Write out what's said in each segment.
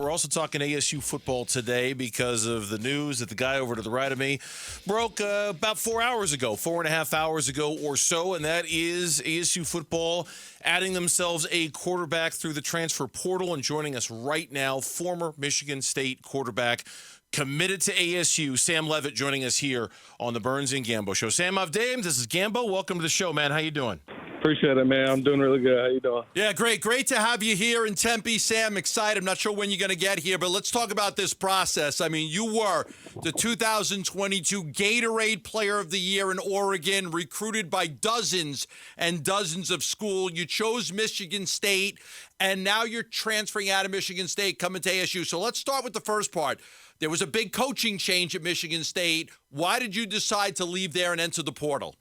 We're also talking ASU football today because of the news that the guy over to the right of me broke about 4.5 hours ago or so, and that is ASU football adding themselves a quarterback through the transfer portal. And joining us right now, former Michigan State quarterback committed to ASU, Sam Leavitt, joining us here on the Burns Gambo Show. Sam Avdaim, this is Gambo. Welcome to the show, man. How you doing? Appreciate it, man. I'm doing really good. How you doing? Yeah, great. Great to have you here in Tempe, Sam. Excited. I'm not sure when you're going to get here, but let's talk about this process. I mean, you were the 2022 Gatorade Player of the Year in Oregon, recruited by dozens and dozens of schools. You chose Michigan State, and now you're transferring out of Michigan State, coming to ASU. So let's start with the first part. There was a big coaching change at Michigan State. Why did you decide to leave there and enter the portal?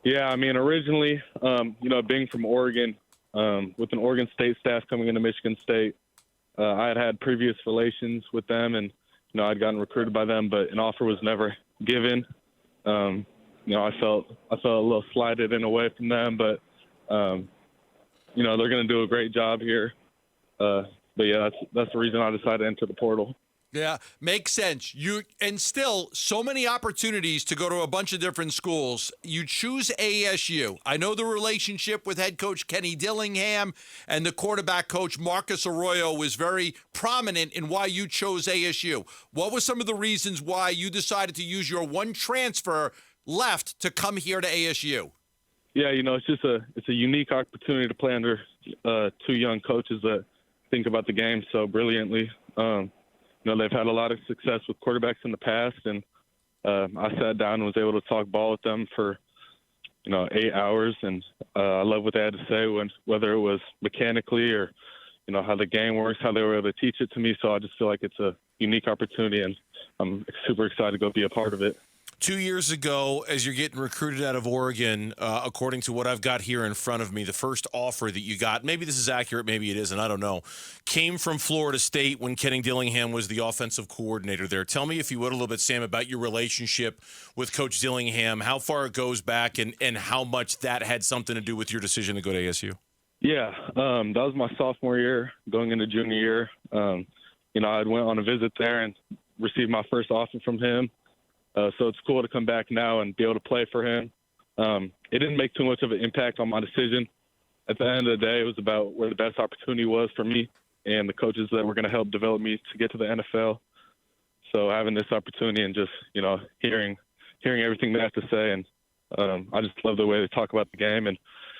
Yeah, I mean, originally, being from Oregon, with an Oregon State staff coming into Michigan State, I had previous relations with them, and I'd gotten recruited by them, but an offer was never given. I felt a little slighted in a way from them, but they're going to do a great job here. But yeah, that's the reason I decided to enter the portal. Yeah, makes sense. And still, so many opportunities to go to a bunch of different schools. You choose ASU. I know the relationship with head coach Kenny Dillingham and the quarterback coach Marcus Arroyo was very prominent in why you chose ASU. What were some of the reasons why you decided to use your one transfer left to come here to ASU? Yeah, it's a unique opportunity to play under two young coaches that think about the game so brilliantly. They've had a lot of success with quarterbacks in the past, and I sat down and was able to talk ball with them for, 8 hours, and I love what they had to say, whether it was mechanically or, how the game works, how they were able to teach it to me. So I just feel like it's a unique opportunity, and I'm super excited to go be a part of it. 2 years ago, as you're getting recruited out of Oregon, according to what I've got here in front of me, the first offer that you got, maybe this is accurate, maybe it isn't, I don't know, came from Florida State when Kenny Dillingham was the offensive coordinator there. Tell me, if you would, a little bit, Sam, about your relationship with Coach Dillingham, how far it goes back, and how much that had something to do with your decision to go to ASU. Yeah, that was my sophomore year, going into junior year. I went on a visit there and received my first offer from him. So it's cool to come back now and be able to play for him. It didn't make too much of an impact on my decision. At the end of the day, it was about where the best opportunity was for me and the coaches that were going to help develop me to get to the NFL. So having this opportunity and just, hearing everything they have to say, and I just love the way they talk about the game and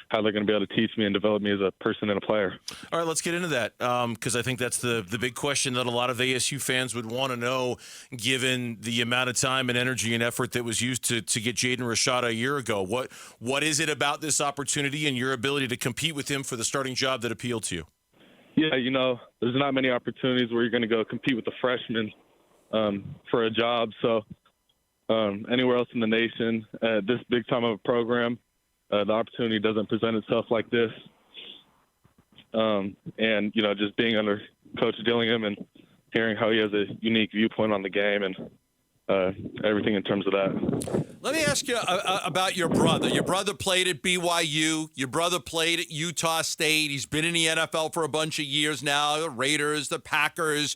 how they're going to be able to teach me and develop me as a person and a player. All right, let's get into that, because I think that's the big question that a lot of ASU fans would want to know, given the amount of time and energy and effort that was used to get Jaden Rashada a year ago. What is it about this opportunity and your ability to compete with him for the starting job that appealed to you? Yeah, there's not many opportunities where you're going to go compete with a freshman for a job. So anywhere else in the nation, this big time of a program, the opportunity doesn't present itself like this. And, just being under Coach Dillingham and hearing how he has a unique viewpoint on the game and everything in terms of that. Let me ask you about your brother. Your brother played at BYU. Your brother played at Utah State. He's been in the NFL for a bunch of years now, the Raiders, the Packers.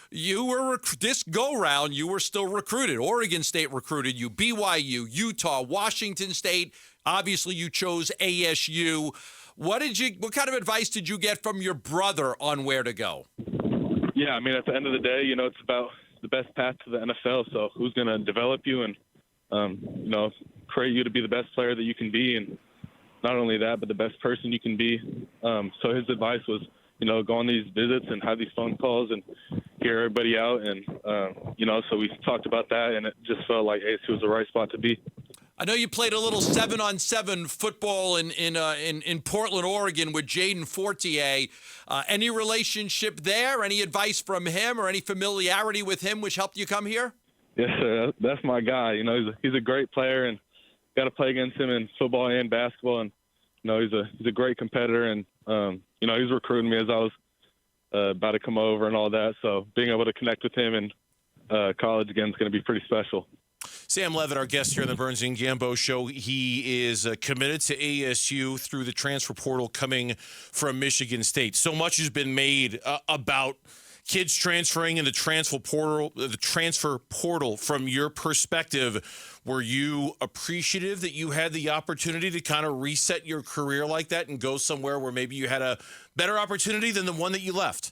You were this go-round, you were still recruited. Oregon State recruited you, BYU, Utah, Washington State. Obviously, you chose ASU. What kind of advice did you get from your brother on where to go? Yeah, I mean, at the end of the day, it's about the best path to the NFL. So who's going to develop you and, create you to be the best player that you can be. And not only that, but the best person you can be. So his advice was, go on these visits and have these phone calls and hear everybody out. And, so we talked about that, and it just felt like ASU was the right spot to be. I know you played a little 7-on-7 football in Portland, Oregon with Jaden Fortier. Any relationship there? Any advice from him or any familiarity with him which helped you come here? Yes, sir. That's my guy. He's a great player, and got to play against him in football and basketball. And he's a great competitor, and he was recruiting me as I was about to come over and all that. So being able to connect with him in college again is going to be pretty special. Sam Leavitt, our guest here on the Burns Gambo Show, he is committed to ASU through the transfer portal coming from Michigan State. So much has been made about kids transferring in the transfer portal, from your perspective, were you appreciative that you had the opportunity to kind of reset your career like that and go somewhere where maybe you had a better opportunity than the one that you left?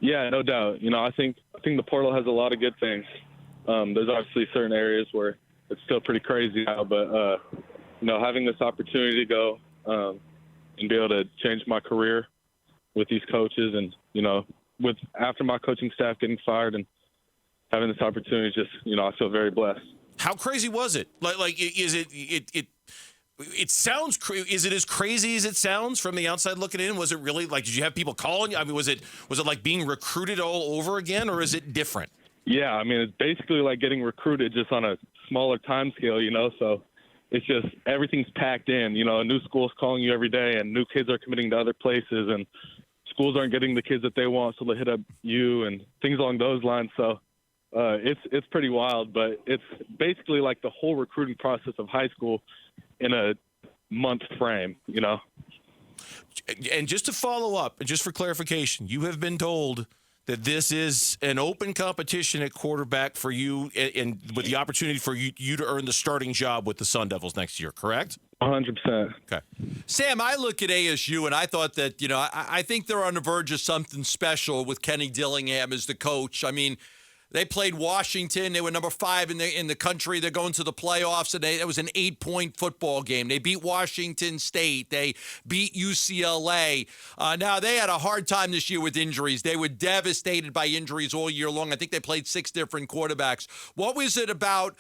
Yeah, no doubt. I think the portal has a lot of good things. There's obviously certain areas where it's still pretty crazy now, but having this opportunity to go and be able to change my career with these coaches, and with after my coaching staff getting fired and having this opportunity, just I feel very blessed. How crazy was it? Like is it sounds is it as crazy as it sounds from the outside looking in? Was it really like, did you have people calling you? I mean, was it like being recruited all over again, or is it different? Yeah, I mean, it's basically like getting recruited, just on a smaller time scale, so it's just everything's packed in. A new school's calling you every day, and new kids are committing to other places, and schools aren't getting the kids that they want, so they hit up you and things along those lines. So it's pretty wild, but it's basically like the whole recruiting process of high school in a month frame, And just to follow up, and just for clarification, you have been told that this is an open competition at quarterback for you, and with the opportunity for you to earn the starting job with the Sun Devils next year, correct? 100%. Okay. Sam, I look at ASU, and I thought that, I think they're on the verge of something special with Kenny Dillingham as the coach. I mean, they played Washington. They were number 5 in the country. They're going to the playoffs, and it was an 8-point football game. They beat Washington State. They beat UCLA. Now, they had a hard time this year with injuries. They were devastated by injuries all year long. I think they played 6 different quarterbacks. What was it about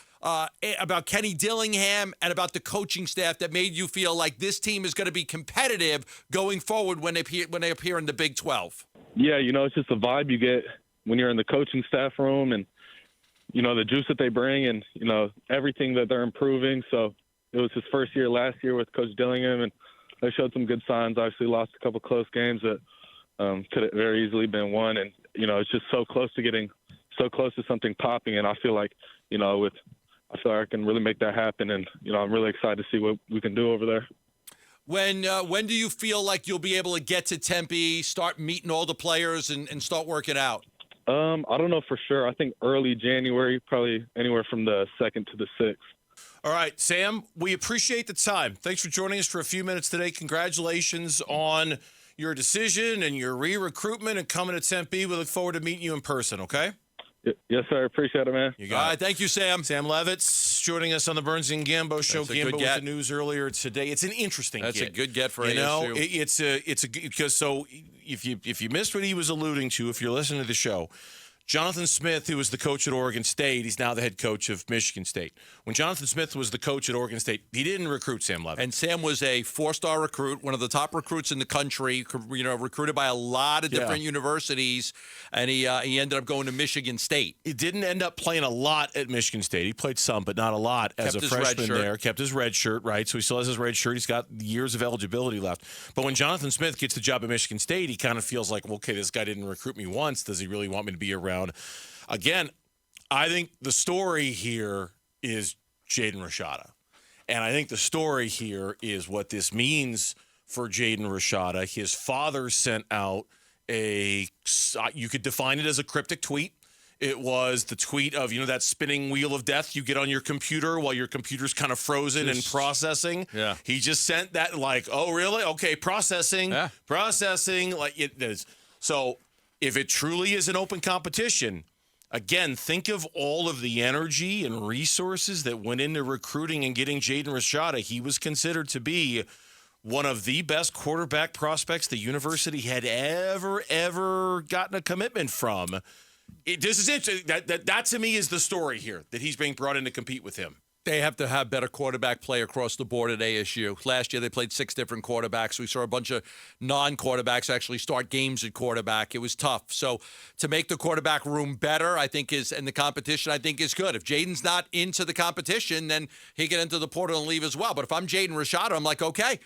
Kenny Dillingham and about the coaching staff that made you feel like this team is going to be competitive going forward when they appear in the Big 12? Yeah, it's just the vibe you get when you're in the coaching staff room, and the juice that they bring, and everything that they're improving. So it was his first year last year with Coach Dillingham, and they showed some good signs. Obviously lost a couple close games that could have very easily been won, and it's just so close to getting so close to something popping. And I feel like I feel like I can really make that happen, and I'm really excited to see what we can do over there. When do you feel like you'll be able to get to Tempe, start meeting all the players, and start working out? I don't know for sure. I think early January, probably anywhere from the 2nd to the 6th. All right, Sam, we appreciate the time. Thanks for joining us for a few minutes today. Congratulations on your decision and your re-recruitment and coming to Tempe. We look forward to meeting you in person, okay? Yes, sir. Appreciate it, man. You got All it. right, thank you, Sam. Sam Leavitt joining us on the Burns and Gambo show. That's a Gambo good with get. the news earlier today. It's an interesting That's get. a good get for ASU. It's a because so if you missed what he was alluding to, if you're listening to the show, Jonathan Smith, who was the coach at Oregon State, he's now the head coach of Michigan State. When Jonathan Smith was the coach at Oregon State, he didn't recruit Sam Leavitt. And Sam was a 4-star recruit, one of the top recruits in the country, recruited by a lot of different universities, and he ended up going to Michigan State. He didn't end up playing a lot at Michigan State. He played some, but not a lot as a freshman there. Kept his red shirt, right? So he still has his red shirt. He's got years of eligibility left. But when Jonathan Smith gets the job at Michigan State, he kind of feels like, well, okay, this guy didn't recruit me once. Does he really want me to be around? Again, I think the story here is Jaden Rashada. And I think the story here is what this means for Jaden Rashada. His father sent out you could define it as a cryptic tweet. It was the tweet of, that spinning wheel of death you get on your computer while your computer's kind of frozen and processing. Yeah. He just sent that like, oh, really? Okay, processing. Yeah. Processing. Like it is. So if it truly is an open competition, again, think of all of the energy and resources that went into recruiting and getting Jaden Rashada. He was considered to be one of the best quarterback prospects the university had ever gotten a commitment from. This is interesting. That to me is the story here, that he's being brought in to compete with him. They have to have better quarterback play across the board at ASU. Last year, they played 6 different quarterbacks. We saw a bunch of non-quarterbacks actually start games at quarterback. It was tough. So to make the quarterback room better, and the competition, I think, is good. If Jaden's not into the competition, then he can enter the portal and leave as well. But if I'm Jaden Rashada, I'm like, okay,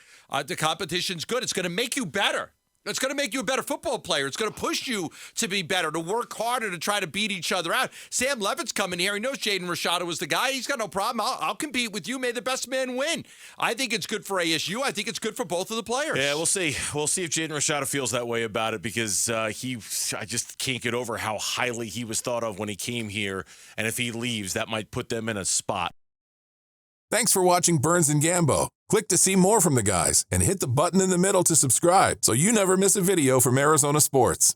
the competition's good. It's going to make you better. It's going to make you a better football player. It's going to push you to be better, to work harder, to try to beat each other out. Sam Leavitt's coming here. He knows Jaden Rashada was the guy. He's got no problem. I'll compete with you. May the best man win. I think it's good for ASU. I think it's good for both of the players. Yeah, we'll see. We'll see if Jaden Rashada feels that way about it because I just can't get over how highly he was thought of when he came here. And if he leaves, that might put them in a spot. Thanks for watching Burns and Gambo. Click to see more from the guys and hit the button in the middle to subscribe so you never miss a video from Arizona Sports.